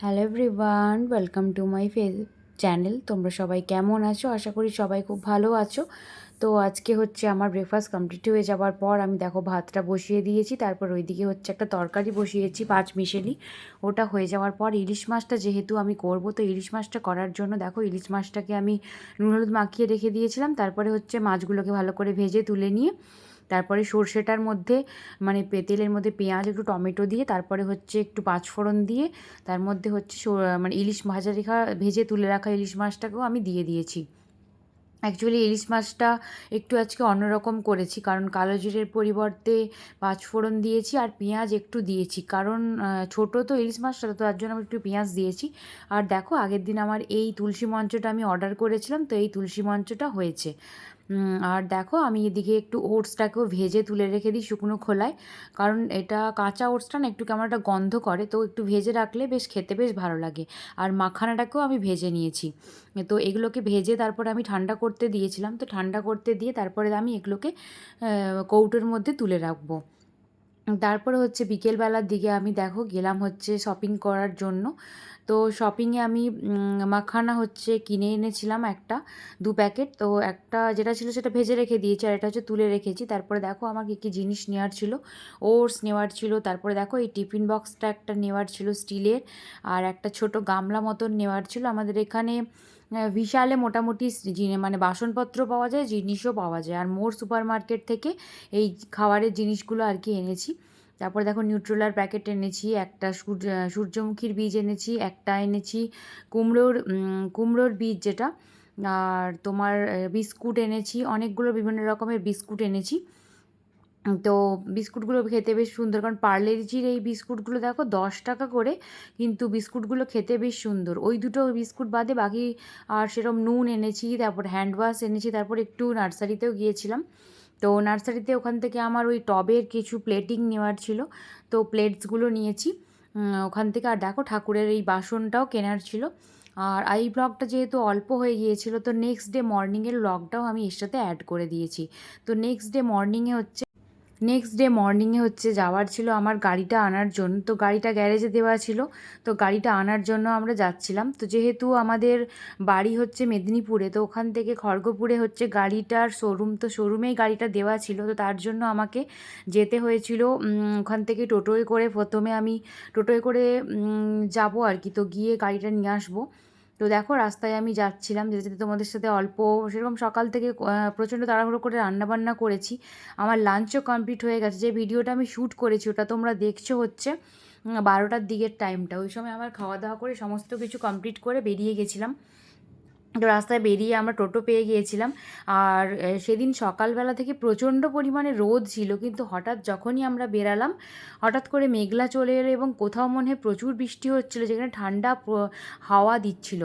Hello everyone, welcome to my channel. তোমরা সবাই কেমন আছো? আশা করি সবাই খুব ভালো আছো। তো আজকে হচ্ছে আমার ব্রেকফাস্ট কমপ্লিট হয়ে যাওয়ার পর আমি দেখো ভাতটা বসিয়ে দিয়েছি, তারপর ওইদিকে হচ্ছে একটা তরকারি বসিয়েছি পাঁচ মিশেলি। ওটা হয়ে যাওয়ার পর ইলিশ মাছটা যেহেতু আমি করব, তো ইলিশ মাছটা করার জন্য দেখো ইলিশ মাছটাকে আমি নুন হলুদ মাখিয়ে রেখে দিয়েছিলাম। তারপরে হচ্ছে মাছগুলোকে ভালো করে ভেজে তুলে নিয়ে তারপরে সর্ষেটার মধ্যে মানে তেলের মধ্যে পেঁয়াজ একটু টমেটো দিয়ে তারপরে হচ্ছে একটু পাঁচফোড়ন দিয়ে তার মধ্যে হচ্ছে মানে ইলিশ ভেজে তুলে রাখা ইলিশ মাছটাকেও আমি দিয়ে দিয়েছি। অ্যাকচুয়ালি ইলিশ মাছটা একটু আজকে অন্যরকম করেছি, কারণ কালো জিরের পরিবর্তে পাঁচফোড়ন দিয়েছি আর পেঁয়াজ একটু দিয়েছি, কারণ ছোটো তো ইলিশ মাছটা, তো তার জন্য আমি একটু পেঁয়াজ দিয়েছি। আর দেখো আগের দিন আমার এই তুলসী মঞ্চটা আমি অর্ডার করেছিলাম, তো এই তুলসী মঞ্চটা হয়েছে। আর দেখো আমি এদিকে একটু ওটসটাকেও ভেজে তুলে রেখে দিই শুকনো খোলায়, কারণ এটা কাঁচা ওটসটা না একটু কেমন একটা গন্ধ করে, তো একটু ভেজে রাখলে বেশ খেতে বেশ ভালো লাগে। আর মাখানাটাকেও আমি ভেজে নিয়েছি। তো এগুলোকে ভেজে তারপরে আমি ঠান্ডা করতে দিয়েছিলাম, তো ঠান্ডা করতে দিয়ে তারপরে আমি এগুলোকে কৌটোর মধ্যে তুলে রাখবো। তারপরে হচ্ছে বিকেলবেলার দিকে আমি দেখো গেলাম হচ্ছে শপিং করার জন্য। তো শপিংয়ে আমি মাখানা হচ্ছে কিনে এনেছিলাম একটা 2 প্যাকেট। তো একটা যেটা ছিল সেটা ভেজে রেখে দিয়েছি, আর এটা হচ্ছে তুলে রেখেছি। তারপরে দেখো আমার কী কী জিনিস নেওয়ার ছিল, ওটস নেওয়ার ছিল, তারপরে দেখো এই টিফিন বক্সটা একটা নেওয়ার ছিল স্টিলের, আর একটা ছোট গামলা মতন নেওয়ার ছিল। আমাদের এখানে বিশালে মোটামুটি মানে বাসনপত্র পাওয়া যায়, জিনিসও পাওয়া যায়। আর মোর সুপার মার্কেট থেকে এই খাবারের জিনিসগুলো আর কি এনেছি। তারপরে দেখো নিউট্রেলার প্যাকেট এনেছি, একটা সূর্যমুখীর বীজ এনেছি, একটা এনেছি কুমড়োর বীজ যেটা, আর তোমার বিস্কুট এনেছি, অনেকগুলো বিভিন্ন রকমের বিস্কুট এনেছি। তো বিস্কুটগুলো খেতে বেশ সুন্দর, কারণ পার্লেজির এই বিস্কুটগুলো দেখো 10 টাকা করে, কিন্তু বিস্কুটগুলো খেতে বেশ সুন্দর। ওই দুটো বিস্কুট বাদে বাকি আর সেরকম নুন এনেছি, তারপর হ্যান্ড ওয়াশ এনেছি, তারপর একটু নার্সারিতেও গিয়েছিলাম। তো নার্সারিতে ওখান থেকে আমার ওই টবের কিছু প্লেটিং নেওয়ার ছিল, তো প্লেটসগুলো নিয়েছি ওখান থেকে। আর দেখো ঠাকুরের এই বাসনটাও কেনার ছিল। আর এই ব্লগটা যেহেতু অল্প হয়ে গিয়েছিল, তো নেক্সট ডে মর্নিংয়ের ব্লগটাও আমি এর সাথে অ্যাড করে দিয়েছি। তো নেক্সট ডে মর্নিংয়ে হচ্ছে যাওয়ার ছিল আমার গাড়িটা আনার জন্য, তো গাড়িটা গ্যারেজে দেওয়া ছিল, তো গাড়িটা আনার জন্য আমরা যাচ্ছিলাম। তো যেহেতু আমাদের বাড়ি হচ্ছে মেদিনীপুরে, তো ওখান থেকে খড়গপুরে হচ্ছে গাড়িটার শোরুম, তো শোরুমেই গাড়িটা দেওয়া ছিল, তো তার জন্য আমাকে যেতে হয়েছিল ওখান থেকে টোটোয় করে। প্রথমে আমি টোটোয় করে যাবো আর কি, তো গিয়ে গাড়িটা নিয়ে আসবো। তো দেখো রাস্তায় আমি যাচ্ছিলাম, যেতে যেতে তোমাদের সাথে অল্প সেরকম সকাল থেকে প্রচণ্ড তাড়াহুড়ো করে রান্নাবান্না করেছি। আমার লাঞ্চও কমপ্লিট হয়ে গেছে। যে ভিডিওটা আমি শ্যুট করেছি ওটা তোমরা দেখছো হচ্ছে 12টার দিকের টাইমটা, ওই সময় আমার খাওয়া দাওয়া করে সমস্ত কিছু কমপ্লিট করে বেরিয়ে গেছিলাম। তো রাস্তায় বেরিয়ে আমরা টোটো পেয়ে গিয়েছিলাম। আর সেদিন সকালবেলা থেকে প্রচণ্ড পরিমাণে রোদ ছিল, কিন্তু হঠাৎ যখনই আমরা বেরালাম হঠাৎ করে মেঘলা চলে এলো এবং কোথাও মনে হয় প্রচুর বৃষ্টি হচ্ছিলো, যেখানে ঠান্ডা হাওয়া দিচ্ছিল।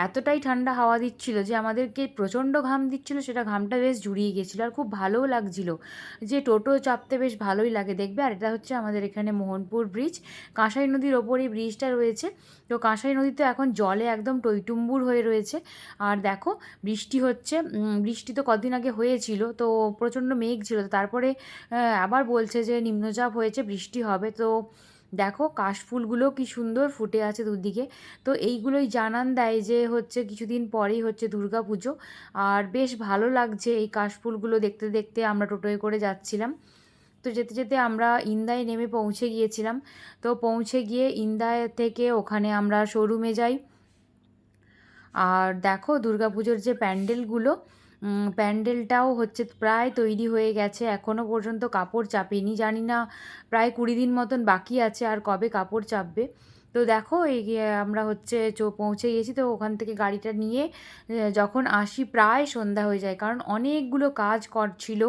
এতটাই ঠান্ডা হাওয়া দিচ্ছিল যে আমাদেরকে প্রচণ্ড ঘাম দিচ্ছিলো, সেটা ঘামটা বেশ জুড়িয়ে গেছিলো আর খুব ভালোও লাগছিলো। যে টোটো চাপতে বেশ ভালোই লাগে দেখবে। আর এটা হচ্ছে আমাদের এখানে মোহনপুর ব্রিজ, কাঁসাই নদীর ওপরই ব্রিজটা রয়েছে। তো কাঁসাই নদী তো এখন জলে একদম টইটুম্বুর হয়ে রয়েছে। আর দেখো বৃষ্টি হচ্ছে, বৃষ্টি তো কদিন আগে হয়েছিল, তো প্রচণ্ড মেঘ ছিল, তো তারপরে আবার বলছে যে নিম্নচাপ হয়েছে, বৃষ্টি হবে। তো দেখো কাশফুলগুলো কি সুন্দর ফুটে আছে দুদিকে। তো এইগুলোই জানান দেয় যে হচ্ছে কিছুদিন পরেই হচ্ছে দুর্গাপুজো। আর বেশ ভালো লাগছে এই কাশফুলগুলো দেখতে দেখতে। আমরা টোটোয় করে যাচ্ছিলাম, তো যেতে যেতে আমরা ইন্দায় নেমে পৌঁছে গিয়েছিলাম। তো পৌঁছে গিয়ে ইন্দায় থেকে ওখানে আমরা শোরুমে যাই। আর দেখো দুর্গাপুজোর যে প্যান্ডেলগুলো, প্যান্ডেলটাও হচ্ছে প্রায় তৈরি হয়ে গেছে, এখনও পর্যন্ত কাপড় চাপেনি। জানি না প্রায় 20 দিন মতন বাকি আছে, আর কবে কাপড় চাপবে। তো দেখো এই আমরা হচ্ছে পৌঁছে গেছি। তো ওখান থেকে গাড়িটা নিয়ে যখন আসি প্রায় সন্ধ্যা হয়ে যায়, কারণ অনেকগুলো কাজ করছিল,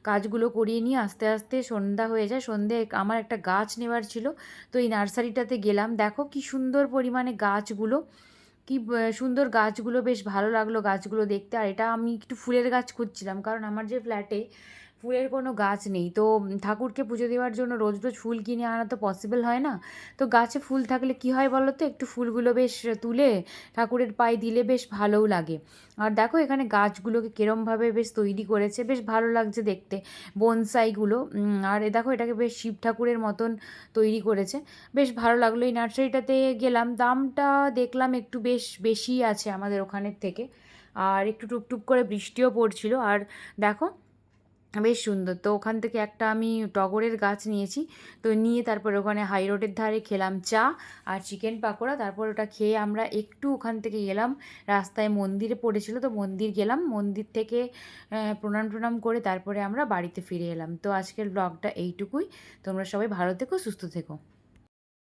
কাজগুলো করিয়ে নিয়ে আস্তে আস্তে সন্ধ্যা হয়ে যায়। সন্ধে আমার একটা গাছ নেওয়ার ছিল, তো এই নার্সারিটাতে গেলাম। দেখো কি সুন্দর পরিমাণে গাছগুলো, কি সুন্দর গাছগুলো, বেশ ভালো লাগলো গাছগুলো দেখতে। আর এটা আমি একটু ফুলের গাছ খুঁজছিলাম, কারণ আমার যে ফ্ল্যাটে ফুলের কোনো গাছ নেই। তো ঠাকুরকে পুজো দেওয়ার জন্য রোজ রোজ ফুল কিনে আনা তো পসিবল হয় না। তো গাছে ফুল থাকলে কী হয় বলো তো, একটু ফুলগুলো বেশ তুলে ঠাকুরের পায়ে দিলে বেশ ভালোও লাগে। আর দেখো এখানে গাছগুলোকে কিরমভাবে বেশ তৈরি করেছে, বেশ ভালো লাগছে দেখতে বনসাইগুলো। আর দেখো এটাকে বেশ শিব ঠাকুরের মতন তৈরি করেছে, বেশ ভালো লাগলো। এই নার্সারিটাতে গেলাম, দামটা দেখলাম একটু বেশ বেশিই আছে আমাদের ওখানের থেকে। আর একটু টুপটুপ করে বৃষ্টিও পড়ছিল। আর দেখো বেশ সুন্দর। তো ওখান থেকে একটা আমি টগরের গাছ নিয়েছি। তো নিয়ে তারপরে ওখানে হাই রোডের ধারে খেলাম চা আর চিকেন পাকোড়া। তারপর ওটা খেয়ে আমরা একটু ওখান থেকে গেলাম, রাস্তায় মন্দিরে পড়েছিল তো মন্দির গেলাম, মন্দির থেকে প্রণাম টনাম করে তারপরে আমরা বাড়িতে ফিরে এলাম। তো আজকের ব্লগটা এইটুকুই। তোমরা সবাই ভালো থেকো, সুস্থ থেকো।